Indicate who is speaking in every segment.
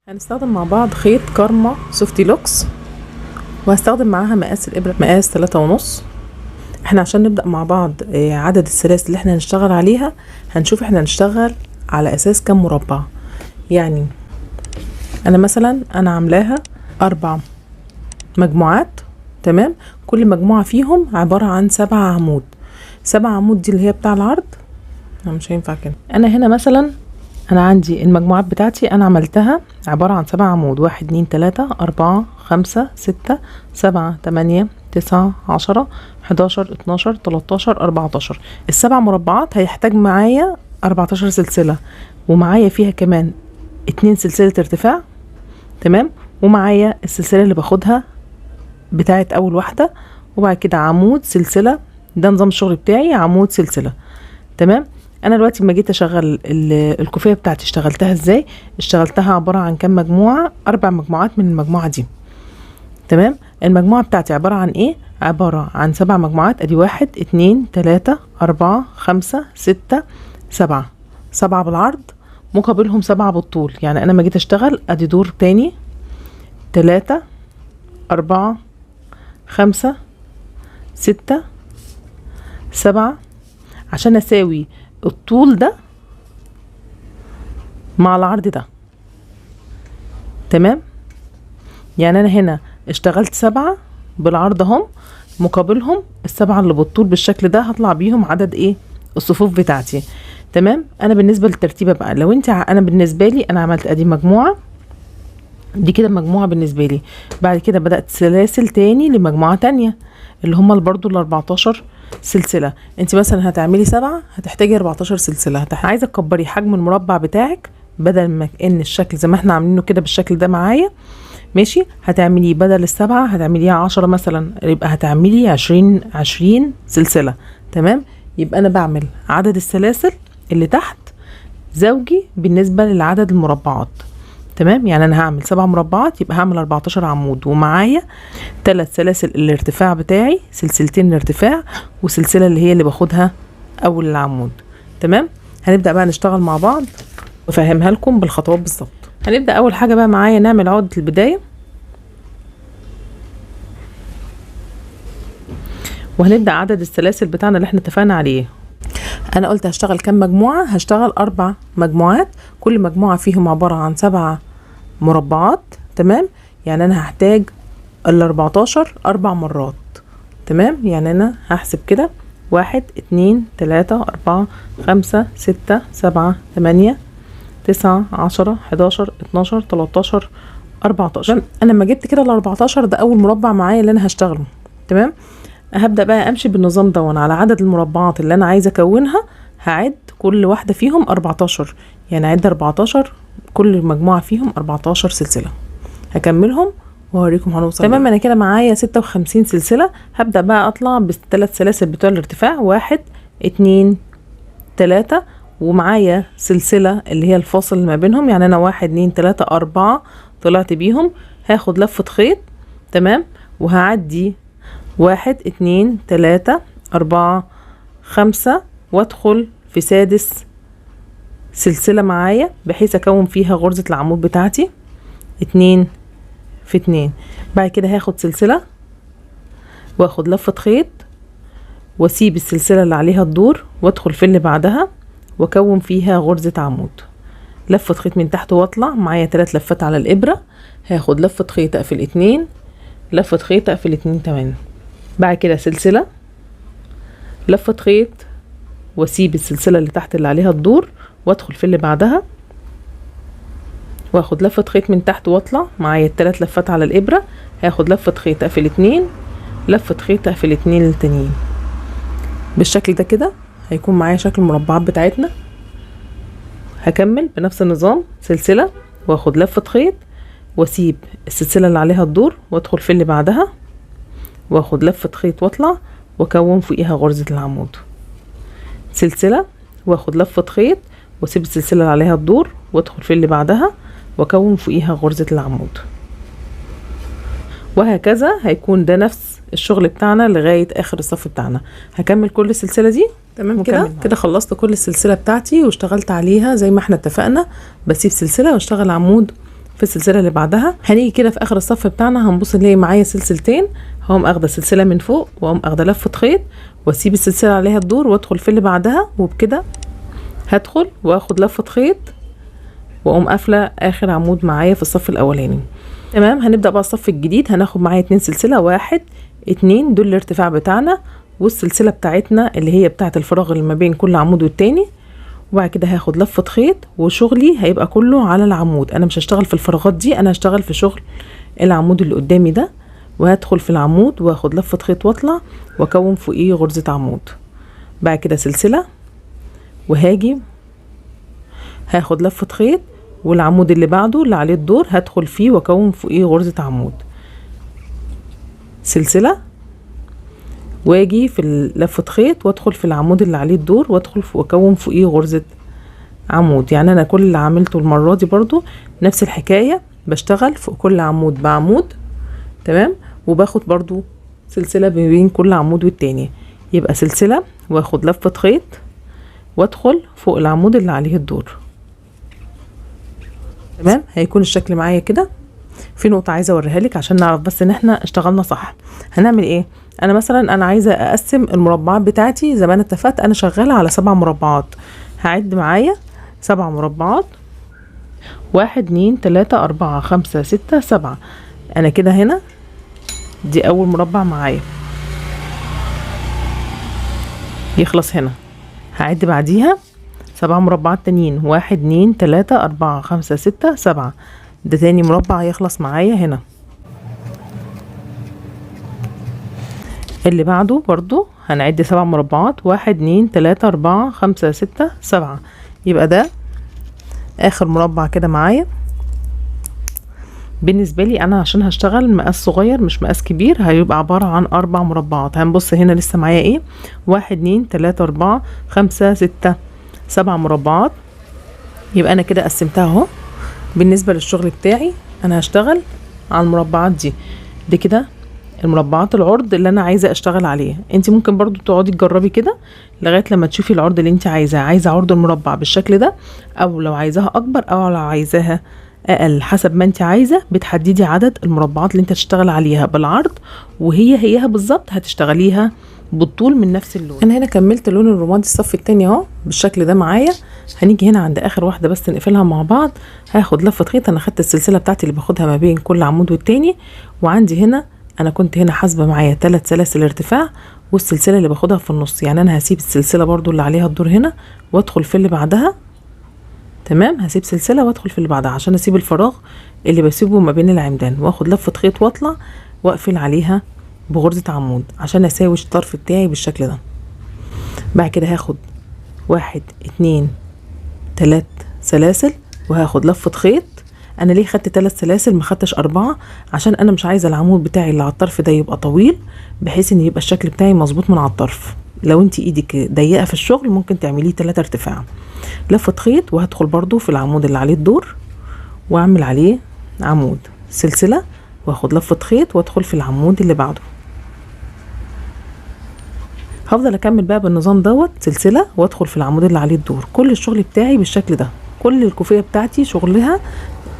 Speaker 1: هنستخدم مع بعض خيط كارما سوفتي لوكس، وهستخدم معاها مقاس الابره مقاس 3.5. احنا عشان نبدا مع بعض عدد السلاسل اللي احنا هنشتغل عليها، هنشوف احنا هنشتغل على اساس كم مربع. يعني انا مثلا عاملاها 4 مجموعات، تمام. كل مجموعه فيهم عباره عن 7 عمود. 7 عمود دي اللي هي بتاع العرض، مش هينفع كده. انا هنا مثلا عندي المجموعات بتاعتي عملتها عبارة عن 7 عمود: 1 2 3 4 5 6 7 8 9 10 11 12 13 14. ال7 مربعات هيحتاج معايا 14 سلسلة، ومعايا فيها كمان 2 سلسلة ارتفاع، تمام. ومعايا السلسلة اللي باخدها بتاعت اول واحدة، وبعد كده عمود سلسلة. ده نظام الشغل بتاعي، عمود سلسلة، تمام. انا دلوقتي لما جيت اشغل الكوفيه بتاعتي اشتغلتها ازاي؟ اشتغلتها عباره عن كام مجموعه؟ 4 مجموعات من المجموعه دي، تمام. المجموعه بتاعتي عباره عن ايه؟ عباره عن 7 مجموعات. ادي 1 2 3 4 5 6 7. 7 بالعرض مقابلهم 7 بالطول. يعني انا لما جيت اشتغل ادي دور تاني 3 4 5 6 7 عشان اساوي الطول ده مع العرض ده، تمام. يعني انا هنا اشتغلت 7 بالعرض هم، مقابلهم ال7 اللي بالطول بالشكل ده، هطلع بيهم عدد ايه؟ الصفوف بتاعتي، تمام. انا بالنسبه للترتيبه بقى، لو انت انا بالنسبه لي انا عملت ادي مجموعه، دي كده مجموعه بالنسبه لي. بعد كده بدات سلاسل تاني لمجموعه تانية اللي هم برضو ال14 سلسله. انت مثلا هتعملي 7 هتحتاجي 14 سلسله. عايزه تكبري حجم المربع بتاعك، بدل ما ان الشكل زي ما احنا عاملينه كده بالشكل ده معايا، ماشي، هتعمليه بدل ال7 هتعمليها 10 مثلا، يبقى هتعملي 20 سلسله، تمام. يبقى انا بعمل عدد السلاسل اللي تحت زوجي بالنسبه للعدد المربعات، تمام. يعني انا هعمل 7 مربعات، يبقى هعمل 14 عمود، ومعايا 3 سلاسل الارتفاع بتاعي، سلسلتين الارتفاع وسلسله اللي هي اللي باخدها اول العمود، تمام. هنبدا بقى نشتغل مع بعض وافهمها لكم بالخطوات بالظبط. هنبدا اول حاجه بقى معايا نعمل عقده البدايه، وهنبدا عدد السلاسل بتاعنا اللي احنا اتفقنا عليه. انا قلت هشتغل كام مجموعه؟ هشتغل 4 مجموعات، كل مجموعه فيهم عباره عن 7 مربعات، تمام. يعني انا هحتاج ال14 4 مرات، تمام. يعني انا هحسب كده 1 2 3 4 5 6 7 8 9 10 11 12 13 14. انا لما جبت كده ال14 ده اول مربع معايا اللي انا هشتغله، تمام. هبدأ بقى امشي بالنظام ده على عدد المربعات اللي انا عايزه اكونها. هعد كل واحده فيهم 14، يعني اعد 14 كل مجموعه فيهم 14 سلسله. هكملهم وهوريكم هنوصل، تمام. انا كده معايا 56 سلسله. هبدأ بقى اطلع بالثلاث سلاسل بتوع الارتفاع، 1 2 3، ومعايا سلسله اللي هي الفاصل ما بينهم. يعني انا 1 2 3 4 طلعت بيهم، هاخد لفه خيط، تمام. وهعدي 1 2 3 4 5 وادخل في سادس سلسلة معايا، بحيث اكون فيها غرزة العمود بتاعتي 2 في 2. بعد كده هاخد سلسلة واخد لفة خيط واسيب السلسلة اللي عليها الدور، وادخل في اللي بعدها واكون فيها غرزة عمود. لفة خيط من تحت واطلع معايا 3 لفات على الابرة. هاخد لفة خيط اقفل 2، لفة خيط اقفل 2 كمان. بعد كده سلسلة، لفة خيط، واسيب السلسلة اللي تحت اللي عليها الدور وادخل في اللي بعدها، واخد لفة خيط من تحت واطلع معايا 3 لفات على الابرة. هاخد لفة خيط اقفل 2، لفة خيط اقفل 2 التانيين. بالشكل ده كده هيكون معايا شكل المربعات بتاعتنا. هكمل بنفس النظام، سلسلة واخد لفة خيط واسيب السلسلة اللي عليها الدور وادخل في اللي بعدها، واخد لفة خيط واطلع واكون فوقيها غرزة العمود. سلسلة واخد لفة خيط واسيب السلسلة اللي عليها الدور وادخل في اللي بعدها واكون فوقيها غرزة العمود. وهكذا هيكون ده نفس الشغل بتاعنا لغاية اخر الصف بتاعنا. هكمل كل السلسلة دي، تمام. كده خلصت كل السلسلة بتاعتي واشتغلت عليها زي ما احنا اتفقنا. بسيب سلسلة واشتغل عمود في السلسله اللي بعدها. هنيجي كده في اخر الصف بتاعنا هنبص نلاقي معايا سلسلتين، هقوم اخده سلسله من فوق واقوم اخده لفه خيط واسيب السلسله عليها الدور وادخل في اللي بعدها، وبكده هدخل واخد لفه خيط واقوم قافله اخر عمود معايا في الصف الاولاني. تمام. هنبدا بقى الصف الجديد. هناخد معايا 2 سلسله، 1 2 دول الارتفاع بتاعنا، والسلسله بتاعتنا اللي هي بتاعه الفراغ اللي ما بين كل عمود والتاني. وبعد كده هاخد لفه خيط وشغلي هيبقى كله على العمود. انا مش هشتغل في الفراغات دي، انا هشتغل في شغل العمود اللي قدامي ده. وهدخل في العمود واخد لفه خيط واطلع واكون فوقيه غرزه عمود. بعد كده سلسله وهاجي هاخد لفه خيط والعمود اللي بعده اللي عليه الدور هدخل فيه واكون فوقيه غرزه عمود. سلسله واجي في لفه خيط وادخل في العمود اللي عليه الدور وادخل واكون فوقيه غرزه عمود. يعني انا كل اللي عملته المره دي برضو نفس الحكايه، بشتغل فوق كل عمود بعمود. تمام. وباخد برضو سلسله بين كل عمود والتاني، يبقى سلسله واخد لفه خيط وادخل فوق العمود اللي عليه الدور. تمام. هيكون الشكل معايا كده. في نقطه عايزه اوريها لك عشان نعرف بس ان احنا اشتغلنا صح. هنعمل ايه؟ انا مثلا انا عايزه اقسم المربعات بتاعتي زي ما انا اتفقت، انا شغاله على 7 مربعات. هعد معايا 7 مربعات، 1 2 3 4 5 6 7. انا كده هنا دي اول مربع معايا يخلص هنا. هعد بعديها 7 مربعات تانيين، 1 2 3 4 5 6 7. ده تاني مربع يخلص معايا هنا. اللي بعده برضو هنعد 7 مربعات، 1 2 3 4 5 6 7. يبقى ده اخر مربع كده معايا. بالنسبه لي انا عشان هشتغل مقاس صغير مش مقاس كبير، هيبقى عباره عن 4 مربعات. هنبص هنا لسه معايا ايه، 1 2 3 4 5 6 7 مربعات. يبقى انا كده قسمتها اهو. بالنسبه للشغل بتاعي انا هشتغل على المربعات دي كده المربعات العرض اللي انا عايزه اشتغل عليه. انت ممكن برضو تقعدي تجربي كده لغايه لما تشوفي العرض اللي انت عايزه عرض المربع بالشكل ده، او لو عايزاها اكبر او لو عايزاها اقل، حسب ما انت عايزه. بتحددي عدد المربعات اللي انت هتشتغل عليها بالعرض، وهيها بالظبط هتشتغليها بالطول من نفس اللون. انا هنا كملت اللون الرمادي الصف التاني اهو بالشكل ده معايا. هنيجي هنا عند اخر واحده بس نقفلها مع بعض. هاخد لفه خيط، انا خدت السلسله بتاعتي اللي باخدها ما بين كل عمود والتاني، وعندي هنا انا كنت هنا حاسبه معايا 3 سلاسل ارتفاع والسلسله اللي باخدها في النص. يعني انا هسيب السلسله برضو اللي عليها الدور هنا وادخل في اللي بعدها. تمام. هسيب سلسله وادخل في اللي بعدها عشان اسيب الفراغ اللي بسيبه ما بين العمدان، واخد لفه خيط واطلع واقفل عليها بغرزه عمود عشان اساوي الطرف بتاعي بالشكل ده. بعد كده هاخد 1 2 3 سلاسل وهاخد لفه خيط. انا ليه خدت 3 سلاسل ما خدتش 4؟ عشان انا مش عايزه العمود بتاعي اللي على الطرف ده يبقى طويل، بحيث ان يبقى الشكل بتاعي مظبوط من على الطرف. لو انت ايدك ضيقه في الشغل ممكن تعمليه 3 ارتفاع. لفه خيط وهدخل برضو في العمود اللي عليه الدور واعمل عليه عمود. سلسله واخد لفه خيط وادخل في العمود اللي بعده. هفضل اكمل بقى بالنظام دوت، سلسله وادخل في العمود اللي عليه الدور. كل الشغل بتاعي بالشكل ده، كل الكوفيه بتاعتي شغلها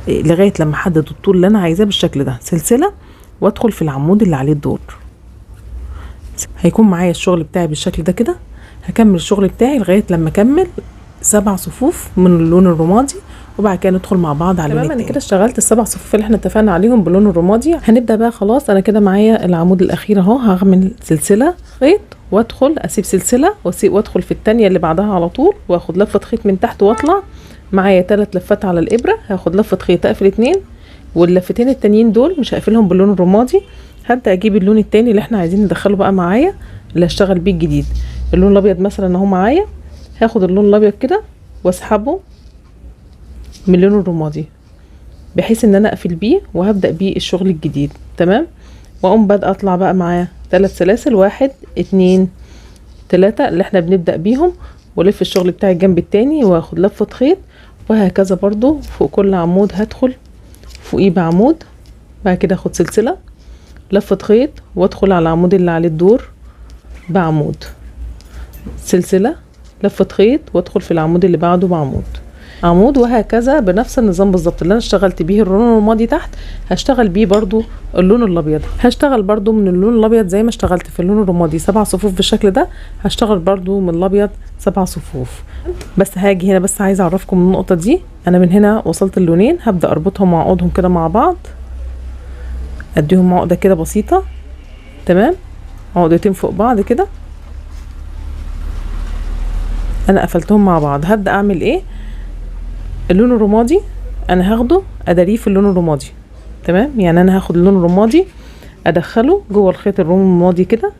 Speaker 1: لغايه لما احدد الطول اللي انا عايزاه بالشكل ده. سلسله وادخل في العمود اللي عليه الدور. هيكون معايا الشغل بتاعي بالشكل ده كده. هكمل الشغل بتاعي لغايه لما اكمل 7 صفوف من اللون الرمادي، وبعد كده ندخل مع بعض على اللون التاني. انا كده اشتغلت ال7 صفوف اللي احنا اتفقنا عليهم باللون الرمادي. هنبدا بقى خلاص. انا كده معايا العمود الاخير اهو. هعمل سلسله خيط وادخل اسيب سلسله وادخل في التانية اللي بعدها على طول، واخد لفه خيط من تحت واطلع. معايا 3 لفات على الابره. هاخد لفه خيط اقفل 2، واللفتين التانيين دول مش هقفلهم باللون الرمادي. هبدا اجيب اللون التاني اللي احنا عايزين ندخله بقى معايا، اللي هشتغل بيه الجديد. اللون الابيض مثلا اهو معايا. هاخد اللون الابيض كده واسحبه من اللون الرمادي بحيث ان انا اقفل بيه وهبدا بيه الشغل الجديد. تمام. واقوم بادئه اطلع بقى معايا 3 سلاسل، 1 2 3 اللي احنا بنبدا بيهم، والف الشغل بتاعي الجنب التاني واخد لفه خيط، وهكذا برضو فوق كل عمود هدخل فوقيه بعمود. بعد كده اخد سلسله لفه خيط وادخل على العمود اللي عليه الدور بعمود. سلسله لفه خيط وادخل في العمود اللي بعده بعمود. عمود، وهكذا بنفس النظام بالظبط اللي انا اشتغلت بيه اللون الرمادي تحت هشتغل بيه برضو اللون الابيض. هشتغل برضو من اللون الابيض زي ما اشتغلت في اللون الرمادي 7 صفوف بالشكل ده، هشتغل برضو من الابيض 7 صفوف. بس هاجي هنا بس عايزه اعرفكم النقطه دي، انا من هنا وصلت اللونين هبدا اربطهم وعقدهم كده مع بعض، اديهم عقده كده بسيطه تمام، عقدتين فوق بعض كده، انا قفلتهم مع بعض. هبدا اعمل ايه؟ اللون الرمادي انا هاخده اداريه في اللون الرمادي تمام، يعني انا هاخد اللون الرمادي ادخله جوه الخيط الرمادي كده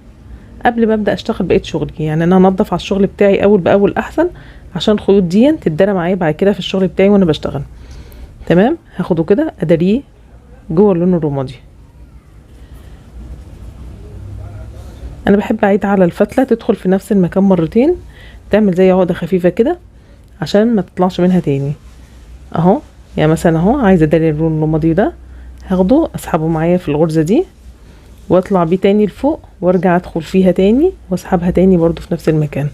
Speaker 1: قبل ما ابدا اشتغل بقيه شغلي. يعني انا هنضف على الشغل بتاعي اول باول احسن، عشان الخيوط دي تتدرى معايا بعد كده في الشغل بتاعي وانا بشتغل تمام. هاخده كده اداريه جوه اللون الرمادي. انا بحب اعيد على الفتله تدخل في نفس المكان مرتين، تعمل زي عقده خفيفه كده عشان ما تطلعش منها تاني اهو. يعني مثلا اهو عايزه اداري اللون الرمادي ده، هاخده اسحبه معايا في الغرزه دي واطلع بيه تاني لفوق وارجع ادخل فيها تاني واسحبها تاني برضو في نفس المكان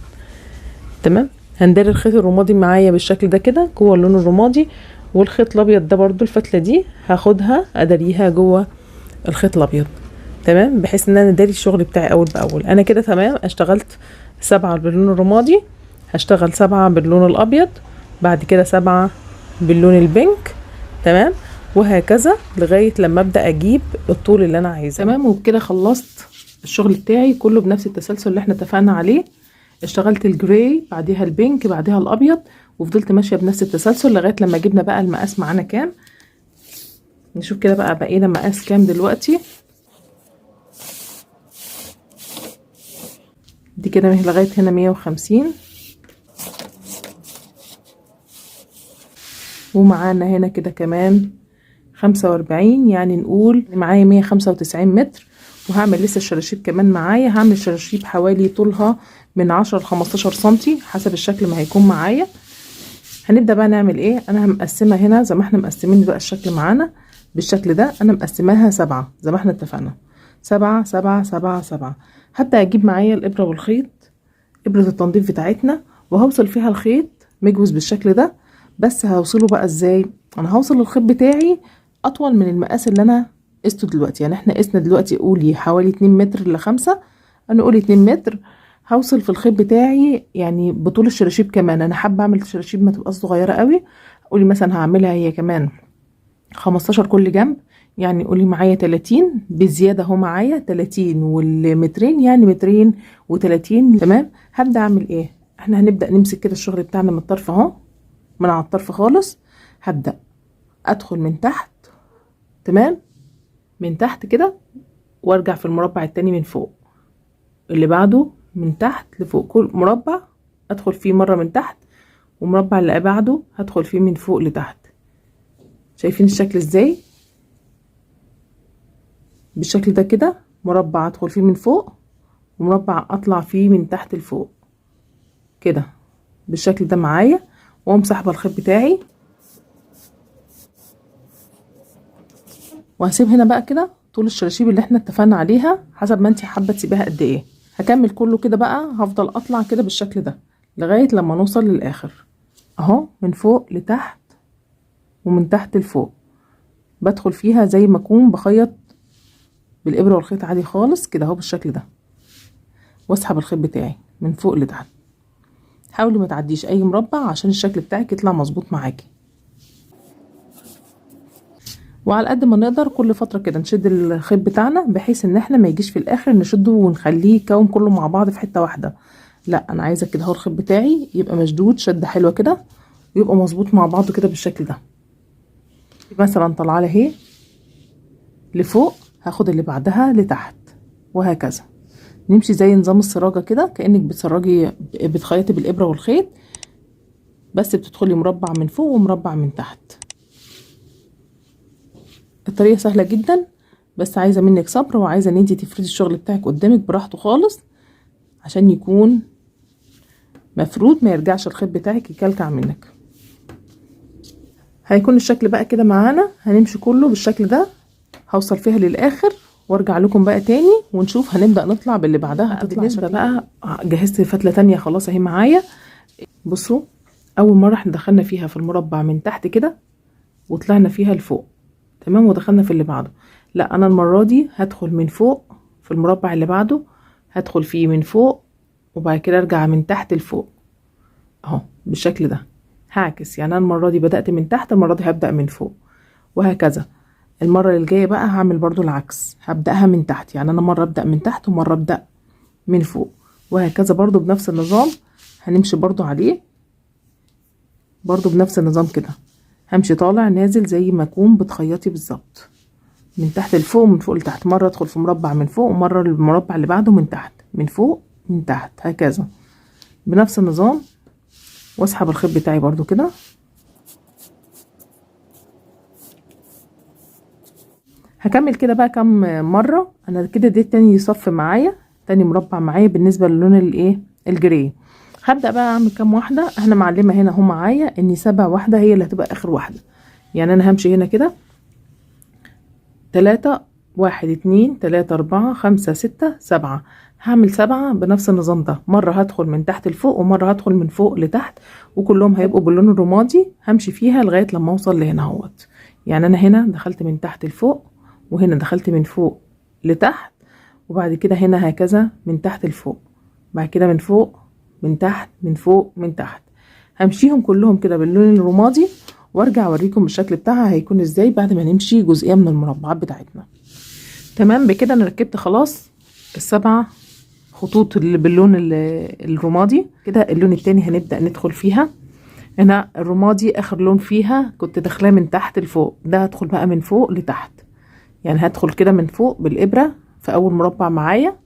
Speaker 1: تمام. هنداري الخيط الرمادي معايا بالشكل ده كده جوه اللون الرمادي، والخيط الابيض ده برضو الفتله دي هاخدها اداريها جوه الخيط الابيض تمام، بحيث ان انا اداري الشغل بتاعي اول باول. انا كده تمام، اشتغلت 7 باللون الرمادي، هشتغل 7 باللون الابيض، بعد كده 7 باللون البينك تمام، وهكذا لغايه لما ابدا اجيب الطول اللي انا عايزاه تمام. وبكده خلصت الشغل بتاعي كله بنفس التسلسل اللي احنا اتفقنا عليه. اشتغلت الجراي بعديها البينك بعديها الابيض، وفضلت ماشيه بنفس التسلسل لغايه لما جبنا بقى المقاس معانا كام. نشوف كده بقى بقينا مقاس كام دلوقتي. دي كده لغايه هنا 150، ومعانا هنا كده كمان 45، يعني نقول معايا 195 متر. وهعمل لسه الشراشيب كمان معايا، هعمل شراشيب حوالي طولها من 10 ل 15 سنتي حسب الشكل ما هيكون معايا. هنبدأ بقى نعمل ايه. انا مقسمة هنا زي ما احنا مقسمين بقى الشكل معانا بالشكل ده، انا مقسماها 7 زي ما احنا اتفقنا، 7 7 7 7. هبدأ اجيب معايا الابرة والخيط، ابرة التنظيف بتاعتنا، وهوصل فيها الخيط مجوز بالشكل ده. بس هوصله بقى ازاي؟ انا هوصل الخيط بتاعي اطول من المقاس اللي انا قسته دلوقتي. يعني احنا قسنا دلوقتي قولي حوالي 2 متر ل5، انا قولي 2 متر. هوصل في الخيط بتاعي يعني بطول الشراشيب كمان، انا حابه اعمل شراشيب ما تبقاش صغيره قوي، قولي مثلا هعملها هي كمان 15 كل جنب، يعني قولي معايا 30 بزياده اهو، معايا 30 والمترين يعني 230 تمام. هبدا اعمل ايه؟ احنا هنبدا نمسك كده الشغل بتاعنا من الطرف اهو، من على الطرف خالص. هبدا ادخل من تحت تمام، من تحت كده، وارجع في المربع التاني من فوق، اللي بعده من تحت لفوق. كل مربع ادخل فيه مره من تحت، ومربع اللي بعده هدخل فيه من فوق لتحت. شايفين الشكل ازاي؟ بالشكل ده كده، مربع ادخل فيه من فوق، ومربع اطلع فيه من تحت لفوق كده بالشكل ده معايا. واقوم سحبه الخيط بتاعي، وهسيب هنا بقى كده طول الشراشيب اللي احنا اتفقنا عليها حسب ما انت حابه تسيبيها قد ايه. هكمل كله كده بقى، هفضل اطلع كده بالشكل ده لغايه لما نوصل للاخر اهو، من فوق لتحت ومن تحت لفوق. بدخل فيها زي ما اكون بخيط بالابره والخيط عادي خالص كده اهو بالشكل ده، واسحب الخيط بتاعي من فوق لتحت. حاولي ما تعديش اي مربع عشان الشكل بتاعك يطلع مظبوط معاكي. وعلى قد ما نقدر كل فتره كده نشد الخيط بتاعنا بحيث ان احنا ما يجيش في الاخر نشده ونخليه يكون كله مع بعض في حته واحده. لا، انا عايزه كده اهو الخيط بتاعي يبقى مشدود شده حلوه كده، ويبقى مظبوط مع بعضه كده بالشكل ده. مثلا طالعه لي اهي لفوق، هاخد اللي بعدها لتحت، وهكذا نمشي زي نظام السراجه كده، كانك بتسرجي بتخيطي بالابره والخيط، بس بتدخلي مربع من فوق ومربع من تحت. الطريقه سهله جدا، بس عايزه منك صبر، وعايزه ان انت تفردي الشغل بتاعك قدامك براحته خالص عشان يكون مفرود، ما يرجعش الخيط بتاعك يكلكع منك. هيكون الشكل بقى كده معانا، هنمشي كله بالشكل ده، هوصل فيها للاخر وارجع لكم بقى تاني ونشوف هنبدا نطلع باللي بعدها. بالنسبه بقى جهزت فتله تانية خلاص اهي معايا. بصوا اول مره احنا دخلنا فيها في المربع من تحت كده وطلعنا فيها لفوق، تمام، ودخلنا في اللي بعده. لا، انا المره دي هدخل من فوق في المربع اللي بعده، هدخل فيه من فوق وبعد كده ارجع من تحت لفوق اهو بالشكل ده. هعكس، يعني انا المره دي بدات من تحت، المره دي هبدا من فوق، وهكذا. المره الجايه بقى هعمل برضو العكس، هبداها من تحت، يعني انا مره ابدا من تحت ومره ابدا من فوق، وهكذا برضو بنفس النظام هنمشي برضو عليه، برضو بنفس النظام كده. همشي طالع نازل زي ما اكون بتخيطي بالظبط، من تحت لفوق ومن فوق لتحت. مره ادخل في مربع من فوق ومره المربع اللي بعده من تحت، من فوق من تحت، هكذا بنفس النظام. واسحب الخيط بتاعي برضو كده. هكمل كده بقى كم مره. انا كده دي تاني صف معايا، تاني مربع معايا بالنسبه للون الايه الجري. هبدا بقى اعمل كام واحده. احنا معلمه هنا اهو معايا اني 7 واحده هي اللي هتبقى اخر واحده، يعني انا همشي هنا كده 3 1 2 3 4 5 6 7. هعمل 7 بنفس النظام ده، مرة هدخل من تحت لفوق ومرة هدخل من فوق لتحت، وكلهم هيبقوا باللون الرمادي. همشي فيها لغاية لما اوصل لهنا اهوت. يعني انا هنا دخلت من تحت لفوق، وهنا دخلت من فوق لتحت، وبعد كده هنا هكذا من تحت لفوق، بعد كده من فوق من تحت من فوق من تحت. همشيهم كلهم كده باللون الرمادي، وارجع اوريكم الشكل بتاعها هيكون ازاي بعد ما نمشي جزئيه من المربعات بتاعتنا. تمام، بكده انا ركبت خلاص ال7 خطوط اللي باللون الرمادي. كده اللون التاني هنبدا ندخل فيها. هنا الرمادي اخر لون فيها، كنت داخلاه من تحت لفوق، ده هدخل بقى من فوق لتحت. يعني هدخل كده من فوق بالابره في اول مربع معايا،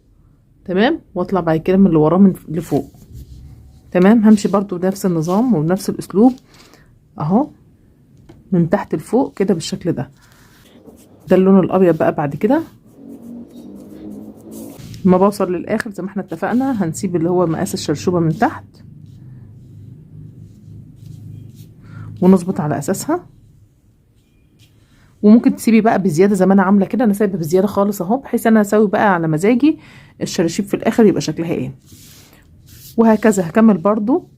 Speaker 1: تمام، واطلع بعد كده من اللي وراه من لفوق. تمام، همشي برضو بنفس النظام وبنفس الاسلوب اهو، من تحت لفوق كده بالشكل ده. ده اللون الابيض بقى. بعد كده ما بوصل للاخر زي ما احنا اتفقنا هنسيب اللي هو مقاس الشرشوبة من تحت ونظبط على اساسها. وممكن تسيبي بقى بزيادة زي ما انا عاملة كده، انا سايبه بزيادة خالص اهو، بحيث انا اسوي بقى على مزاجي الشراشيب في الاخر يبقى شكلها ايه. وهكذا هكمل برضو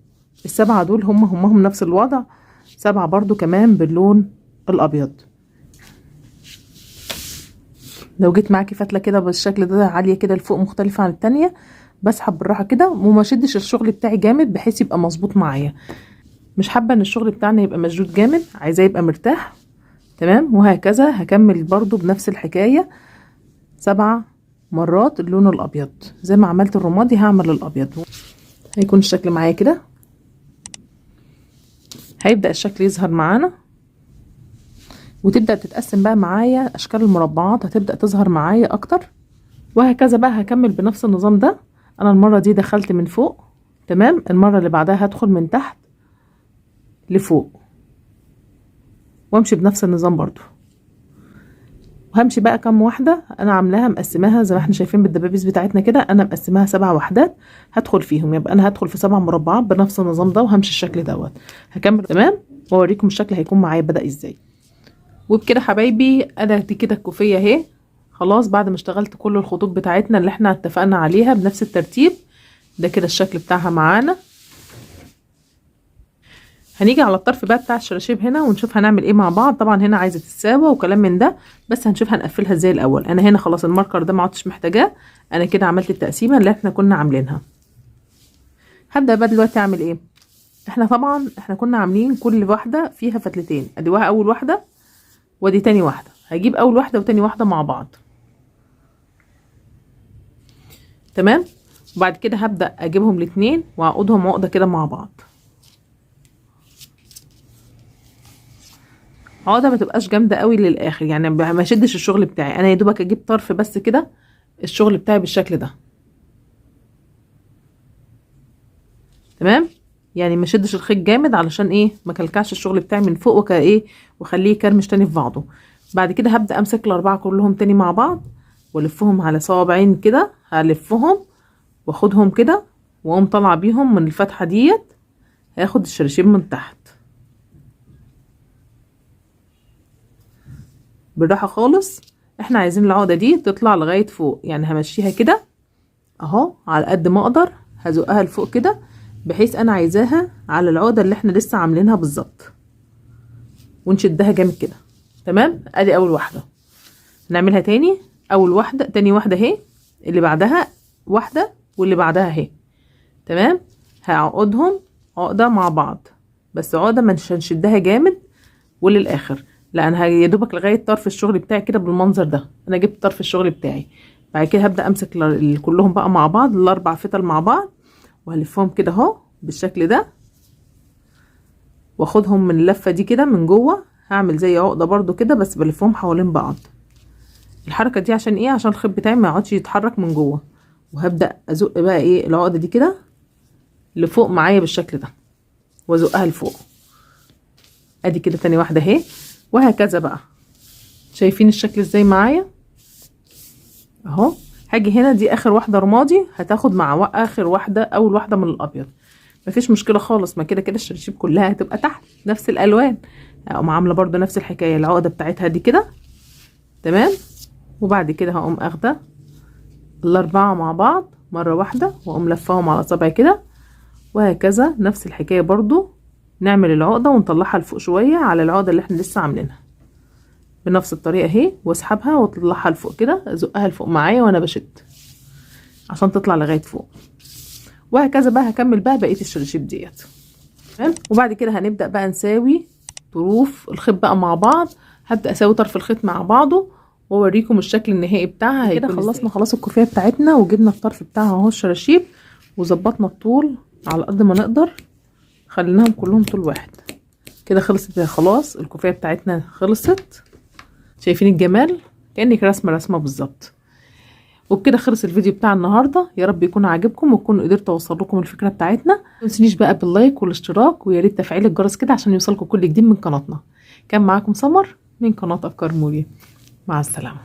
Speaker 1: ال7 دول هم نفس الوضع، 7 برضو كمان باللون الابيض. لو جيت معاكي فتله كده بالشكل ده عاليه كده لفوق مختلفه عن التانية، بسحب بالراحه كده وما شدش الشغل بتاعي جامد بحيث يبقى مظبوط معايا. مش حابه ان الشغل بتاعنا يبقى مشدود جامد، عايزاه يبقى مرتاح. تمام، وهكذا هكمل برضو بنفس الحكايه 7 مرات اللون الابيض. زي ما عملت الرمادي هعمل الابيض. هيكون الشكل معايا كده، هيبدا الشكل يظهر معانا، وتبدأ تتقسم بقى معايا اشكال المربعات، هتبدأ تظهر معايا اكتر. وهكذا بقى هكمل بنفس النظام ده. انا المرة دي دخلت من فوق، تمام، المرة اللي بعدها هدخل من تحت لفوق، وامشي بنفس النظام برضو. وهمشي بقى كام واحدة انا عاملاها مقسماها زي ما احنا شايفين بالدبابيس بتاعتنا كده، انا مقسماها 7 وحدات هدخل فيهم، يبقى انا هدخل في 7 مربعات بنفس النظام ده، وهمشي الشكل دوت. هكمل تمام واوريكم الشكل هيكون معايا بدأ ازاي. وبكده حبايبي انا دي كده الكوفيه اهي خلاص، بعد ما اشتغلت كل الخطوط بتاعتنا اللي احنا اتفقنا عليها بنفس الترتيب ده. كده الشكل بتاعها معانا. هنيجي على الطرف بقى بتاع الشراشيب هنا ونشوف هنعمل ايه مع بعض. طبعا هنا عايزه تتساوى وكلام من ده، بس هنشوف هنقفلها ازاي الاول. انا هنا خلاص الماركر ده ما عدتش محتاجاه، انا كده عملت التقسيمه اللي احنا كنا عاملينها. هبدا بقى دلوقتي اعمل ايه. احنا كنا عاملين كل واحده فيها فتلتين، ادي اول واحده ودي تاني واحده. هجيب اول واحده وتاني واحده مع بعض، تمام، وبعد كده هبدأ اجيبهم الاتنين واعقدهم عقدة كده مع بعض. عقدة ما تبقاش جامدة قوي للاخر، يعني ما شدش الشغل بتاعي، انا يا دوبك اجيب طرف بس كده الشغل بتاعي بالشكل ده، تمام، يعني ما شدش الخيط جامد علشان ايه ما كلكعش الشغل بتاعي من فوق ايه وخليه يكرمش تاني في بعضه. بعد كده هبدأ امسك ال4 كلهم تاني مع بعض والفهم على صوابعين كده، هلفهم واخدهم كده واقوم طالعه بيهم من الفتحه ديت، هاخد الشراشيب من تحت بالراحه خالص. احنا عايزين العقده دي تطلع لغايه فوق، يعني همشيها كده اهو على قد ما اقدر، هزقها لفوق كده بحيث انا عايزاها على العقده اللي احنا لسه عاملينها بالظبط، ونشدها جامد كده. تمام، ادي اول واحده. نعملها تاني، اول واحده تاني واحده اهي، اللي بعدها واحده واللي بعدها اهي. تمام، هعقدهم عقده مع بعض، بس عقده مش هنشدها جامد وللاخر، لا انا يا دوبك لغايه طرف الشغل بتاعي كده بالمنظر ده. انا جبت طرف الشغل بتاعي، بعد كده هبدا امسك كلهم بقى مع بعض، الاربع فتل مع بعض، وهلفهم كده اهو بالشكل ده، واخدهم من اللفه دي كده من جوه. هعمل زي عقده برضو كده بس بلفهم حوالين بعض. الحركه دي عشان ايه؟ عشان الخيط بتاعي ما يقعدش يتحرك من جوه. وهبدا ازق بقى ايه العقده دي كده لفوق معايا بالشكل ده، وازقها لفوق. ادي كده تاني واحده اهي، وهكذا بقى. شايفين الشكل ازاي معايا اهو؟ هاجي هنا دي اخر واحده رمادي، هتاخد مع اخر واحده اول واحده من الابيض. مفيش مشكله خالص، ما كده كده الشراشيب كلها هتبقى تحت نفس الالوان. اقوم عامله برضو نفس الحكايه، العقده بتاعتها دي كده. تمام، وبعد كده هقوم اخده الاربعه مع بعض مره واحده، واقوم لفاهم على صبعي كده، وهكذا نفس الحكايه برضو. نعمل العقده ونطلعها لفوق شويه على العقده اللي احنا لسه عاملينها بنفس الطريقه اهي، واسحبها واطلعها لفوق كده، ازقها لفوق معايا وانا بشد عشان تطلع لغايه فوق. وهكذا بقى هكمل بقى بقيه الشراشيب ديت. تمام، وبعد كده هنبدا بقى نساوي طروف الخيط بقى مع بعض. هبدا اساوي طرف الخيط مع بعضه واوريكم الشكل النهائي بتاعها. كده خلصنا خلاص الكوفيه بتاعتنا، وجبنا الطرف بتاعها اهو الشراشيب، وظبطنا الطول على قد ما نقدر، خليناهم كلهم طول واحد كده. خلصت خلاص الكوفيه بتاعتنا، خلصت. شايفين الجمال؟ كأنك رسمه بالظبط. وبكده خلص الفيديو بتاع النهارده. يا رب يكون عاجبكم وكون قدرت اوصل لكم الفكره بتاعتنا. ما تنسونيش بقى باللايك والاشتراك، ويا ريت تفعيل الجرس كده عشان يوصلكم كل جديد من قناتنا. كان معاكم سمر من قناه افكار موري. مع السلامه.